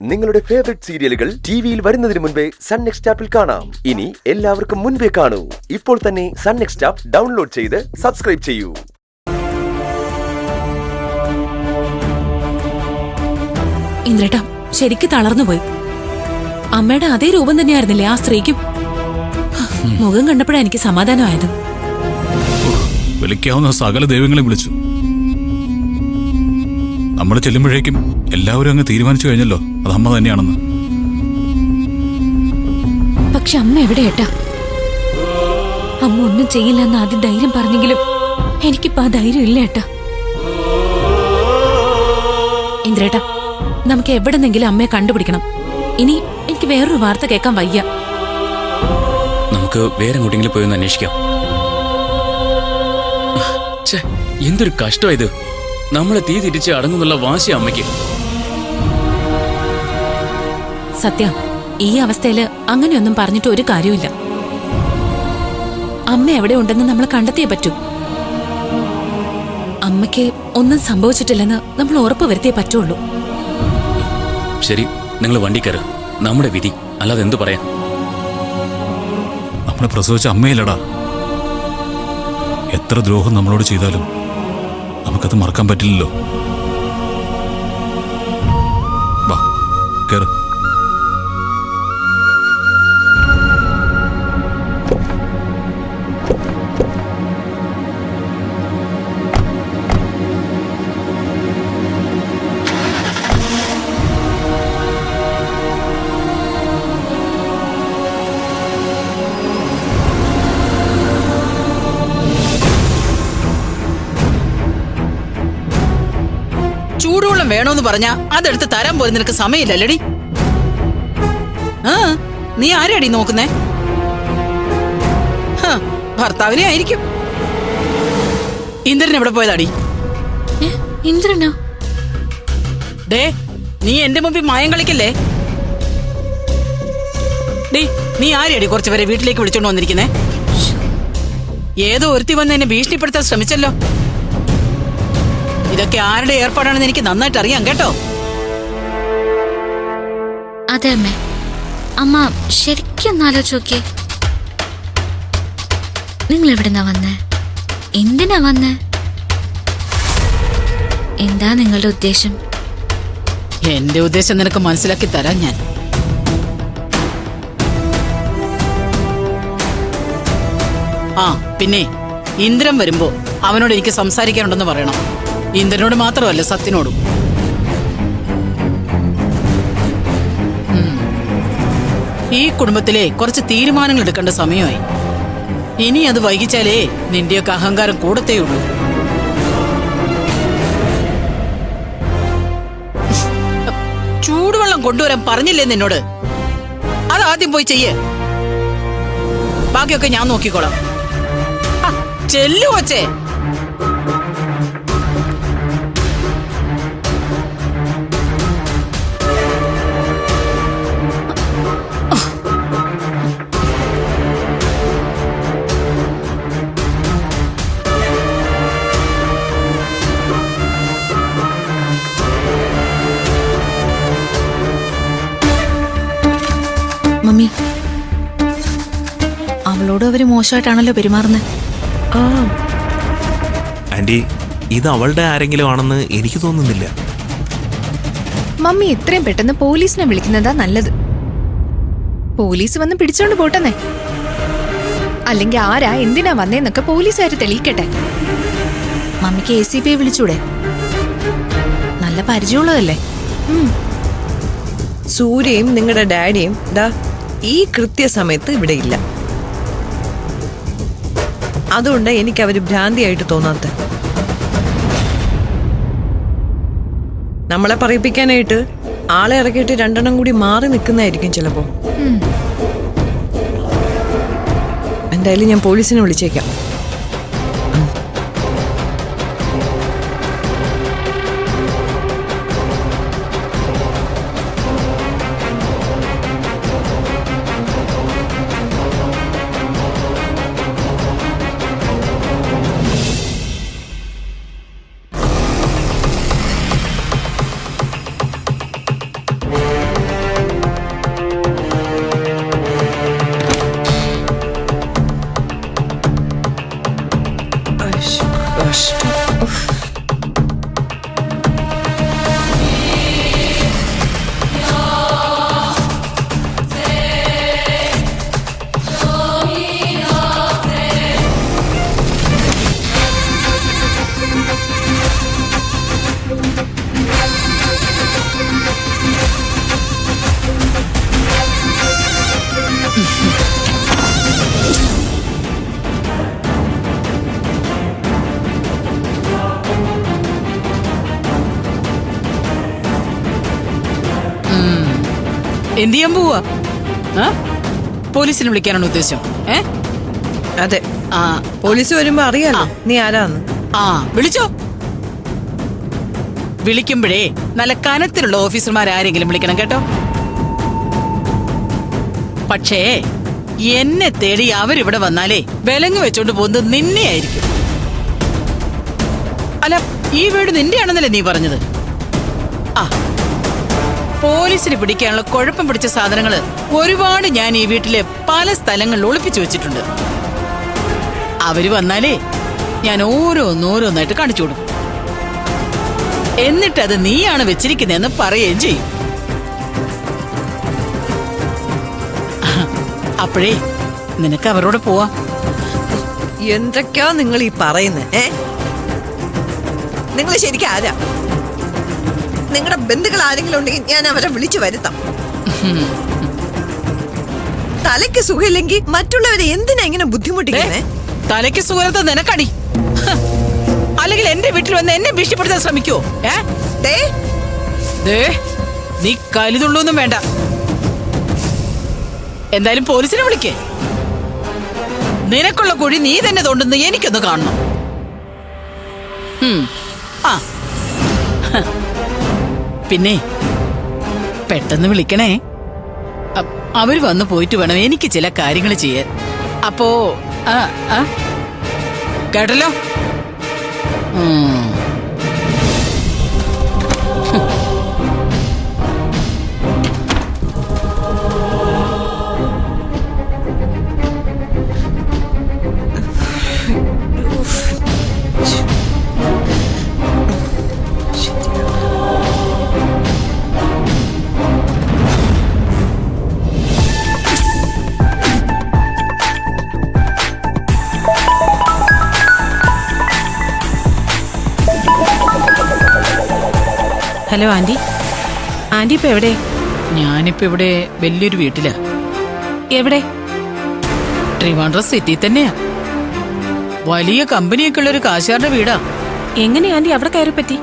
നിങ്ങളുടെ ഫേവറേറ്റ് സീരിയലുകൾ ടിവിയിൽ വരുന്നതിന് മുൻപേ സൺ നെക്സ്റ്റ് ആപ്പിൽ കാണാം. ഇനി എല്ലാവർക്കും മുൻപേ കാണൂ. ഇപ്പോൾ തന്നെ സൺ നെക്സ്റ്റ് ആപ്പ് ഡൗൺലോഡ് ചെയ്ത് സബ്സ്ക്രൈബ് ചെയ്യൂ. ഇന്ദ്രേട്ടാ ശരിക്കും തളർന്നുപോയി. അമ്മയുടെ അതേ രൂപം തന്നെയായിരുന്നില്ലേ ആ സ്ത്രീക്കും? മുഖം കണ്ടപ്പോഴാണ് എനിക്ക് സമാധാനമായത്. വിളിക്കാവുന്ന സകല ദൈവങ്ങളെ വിളിച്ചു. നമ്മൾ ചെല്ലുമ്പോഴേക്കും എല്ലാവരും അങ്ങ് തീരുമാനിച്ചു കഴിഞ്ഞല്ലോ അത് അമ്മ തന്നെയാണെന്ന്. പക്ഷെ അമ്മ എവിടെയേട്ടാ? അമ്മ ഒന്നും ചെയ്യില്ലെന്ന് ആദ്യം ധൈര്യം പറഞ്ഞെങ്കിലും എനിക്കിപ്പോ ആ ധൈര്യം ഇല്ല ഏട്ടാ. ഇന്ദ്രേട്ടാ നമുക്ക് എവിടെന്നെങ്കിലും അമ്മയെ കണ്ടുപിടിക്കണം. ഇനി എനിക്ക് വേറൊരു വാർത്ത കേൾക്കാൻ വയ്യ. നമുക്ക് വേറെ എങ്ങോട്ടെങ്കിലും പോയി ഒന്ന് അന്വേഷിക്കാം. എന്തൊരു കഷ്ടം ഇത്. നമ്മളെ തീ തിരിച്ച് അടങ്ങുന്നുള്ള വാശി അമ്മയ്ക്ക്. സത്യ, ഈ അവസ്ഥയില് അങ്ങനെയൊന്നും പറഞ്ഞിട്ട് ഒരു കാര്യമില്ല. അമ്മ എവിടെ ഉണ്ടെന്ന് നമ്മൾ കണ്ടെത്തിയേ പറ്റൂ. അമ്മയ്ക്ക് ഒന്നും സംഭവിച്ചിട്ടില്ലെന്ന് നമ്മൾ ഉറപ്പ് വരുത്തിയേ പറ്റുള്ളൂ. ശരി, നിങ്ങൾ വണ്ടി കയറ്. നമ്മുടെ വിധി, അല്ലാതെ എന്തു പറയാം. നമ്മളെ പ്രസവിച്ച അമ്മയില്ലടാ. എത്ര ദ്രോഹം നമ്മളോട് ചെയ്താലും നമുക്കത് മറക്കാൻ പറ്റില്ലല്ലോ. വാ കേറ്. ചൂടുവെള്ളം വേണോന്ന് പറഞ്ഞാ അതെടുത്ത് തരാൻ പോലും നിനക്ക് സമയമില്ലല്ലേടി. നീ ആരെയാടി നോക്കുന്നേ? ഭർത്താവിനെ ആയിരിക്കും. ഇന്ദ്രൻ എവിടെ പോയതാടി? ഇന്ദ്രനോ? ദേ, നീ എന്റെ മുമ്പിൽ മായം കളിക്കല്ലേ. ഡേ, നീ ആരെയാടി കുറച്ചുപേരെ വീട്ടിലേക്ക് വിളിച്ചോണ്ട് വന്നിരിക്കുന്നേ? ഏതോ ഒരുത്തി വന്ന് എന്നെ ഭീഷണിപ്പെടുത്താൻ ശ്രമിച്ചല്ലോ. ഇതൊക്കെ ആരുടെ ഏർപ്പാടാണെന്ന് എനിക്ക് നന്നായിട്ട് അറിയാം കേട്ടോ. അതെ അമ്മേ, അമ്മ ശരിക്കും ആലോചിച്ച് നോക്കിയേ. നിങ്ങൾ എവിടുന്നാ വന്നേ? എന്തിനാ വന്നേ? എന്താ നിങ്ങളുടെ ഉദ്ദേശം? എന്റെ ഉദ്ദേശം നിനക്ക് മനസ്സിലാക്കി തരാം ഞാൻ. പിന്നെ ഇന്ദ്രൻ വരുമ്പോ അവനോട് എനിക്ക് സംസാരിക്കാനുണ്ടെന്ന് പറയണം. ഇന്ദ്രനോട് മാത്രമല്ല, സത്യനോടും. ഈ കുടുംബത്തിലെ കുറച്ച് തീരുമാനങ്ങൾ എടുക്കേണ്ട സമയമായി. ഇനി അത് വൈകിച്ചാലേ നിന്റെയൊക്കെ അഹങ്കാരം കൂടത്തേയുള്ളൂ. ചൂടുവെള്ളം കൊണ്ടുവരാൻ പറഞ്ഞില്ലേ നിന്നോട്? അതാദ്യം പോയി ചെയ്യേ. ബാക്കിയൊക്കെ ഞാൻ നോക്കിക്കോളാം. ചെല്ലു വച്ചേ. മമ്മി, അവളോട് അവര് മോശമായിട്ടാണല്ലോ പെരുമാറുന്നത്. ആന്റി, ഇത് അവളുടെ ആരെങ്കിലും ആണെന്ന് എനിക്ക് തോന്നുന്നില്ല. മമ്മി എത്രയും പെട്ടെന്ന് പോലീസിനെ വിളിക്കുന്നതാ നല്ലത്. പോലീസ് വന്ന് പിടിച്ചോണ്ട് പോട്ടെന്നേ. അല്ലെങ്കിൽ ആരാ എന്തിനാ വന്നേന്നൊക്കെ പോലീസുകാര് തെളിയിക്കട്ടെ. മമ്മിക്ക് ACPയെ വിളിച്ചൂടെ? നല്ല പരിചയമുള്ളതല്ലേ. സൂര്യയും നിങ്ങളുടെ ഡാഡിയും ദാ ഈ കൃത്യസമയത്ത് ഇവിടെ ഇല്ല. അതുകൊണ്ട് എനിക്ക് അവര് ഭ്രാന്തിയായിട്ട് തോന്നാത്ത. നമ്മളെ പറയിപ്പിക്കാനായിട്ട് ആളെ ഇറക്കിയിട്ട് രണ്ടെണ്ണം കൂടി മാറി നിൽക്കുന്നതായിരിക്കും ചിലപ്പോ. എന്തായാലും ഞാൻ പോലീസിനെ വിളിച്ചേക്കാം. എന്ത് ചെയ്യാൻ പോവാ? പോലീസിനെ വിളിക്കാനാണ് ഉദ്ദേശം? അതെ, ആ പോലീസ് വരുമ്പോ അറിയാലോ നീ ആരാന്ന്. ആ വിളിച്ചോ. വിളിക്കുമ്പോഴേ നല്ല കനത്തിലുള്ള ഓഫീസർമാരാരെങ്കിലും വിളിക്കണം കേട്ടോ. പക്ഷേ എന്നെ തേടി അവരിവിടെ വന്നാലേ വിലങ്ങ് വെച്ചോണ്ട് പോകുന്നത് നിന്നെയായിരിക്കും. അല്ല, ഈ വീട് നിന്റെയാണെന്നല്ലേ നീ പറഞ്ഞത്? ആ, പോലീസിന് പിടിക്കാനുള്ള കുഴപ്പം പിടിച്ച സാധനങ്ങള് ഒരുപാട് ഞാൻ ഈ വീട്ടിലെ പല സ്ഥലങ്ങളിൽ ഒളിപ്പിച്ചു വെച്ചിട്ടുണ്ട്. അവര് വന്നാലേ ഞാൻ ഓരോന്നോരോന്നായിട്ട് കാണിച്ചു കൊടുക്കും. എന്നിട്ട് അത് നീയാണ് വെച്ചിരിക്കുന്നതെന്ന് പറയുകയും ചെയ്യും. അപ്പോഴേ നിനക്ക് അവരോട് പോവാ. എന്തൊക്കെയാ നിങ്ങൾ ഈ പറയുന്നത്? നിങ്ങൾ ശരിക്കും ആരാ? നിങ്ങളുടെ ബന്ധുക്കൾ ആരെങ്കിലും ഉണ്ടെങ്കിൽ ഞാൻ അവരെ വിളിച്ചു വരുത്താം. തലയ്ക്ക് സുഖമില്ലെങ്കിൽ മറ്റുള്ളവരെ എന്തിനാ ഇങ്ങനെ ബുദ്ധിമുട്ടിക്കുന്നേ? തലയ്ക്ക് സുഖത്തെ നിനക്കടി, അല്ലെങ്കിൽ എന്റെ വീട്ടിൽ വന്ന് എന്നെ ഭീഷണിപ്പെടുത്താൻ ശ്രമിക്കോ? നീ കലിതുള്ളൊന്നും വേണ്ട. എന്തായാലും പോലീസിനെ വിളിക്കേ. നിനക്കുള്ള കുഴി നീ തന്നെ തോണ്ടുന്നു എനിക്കൊന്ന് കാണണം. ആ പിന്നെ പെട്ടെന്ന് വിളിക്കണേ. അവര് വന്നു പോയിട്ട് വേണം എനിക്ക് ചില കാര്യങ്ങൾ ചെയ്യാൻ. അപ്പോ കേട്ടല്ലോ? Hello aunty. ആന്റി ഇപ്പൊ എവിടെ? ഞാനിപ്പോ ഇവിടെ വലിയൊരു വീട്ടിലാ. എവിടെ? ട്രിവാൻഡ്രം സിറ്റി തന്നെയാ. വലിയ കമ്പനിയൊക്കെ ഉള്ള ഒരു കാശുകാരുടെ വീടാ. എങ്ങനെ ആന്റി അവിടെ കയറി പറ്റി?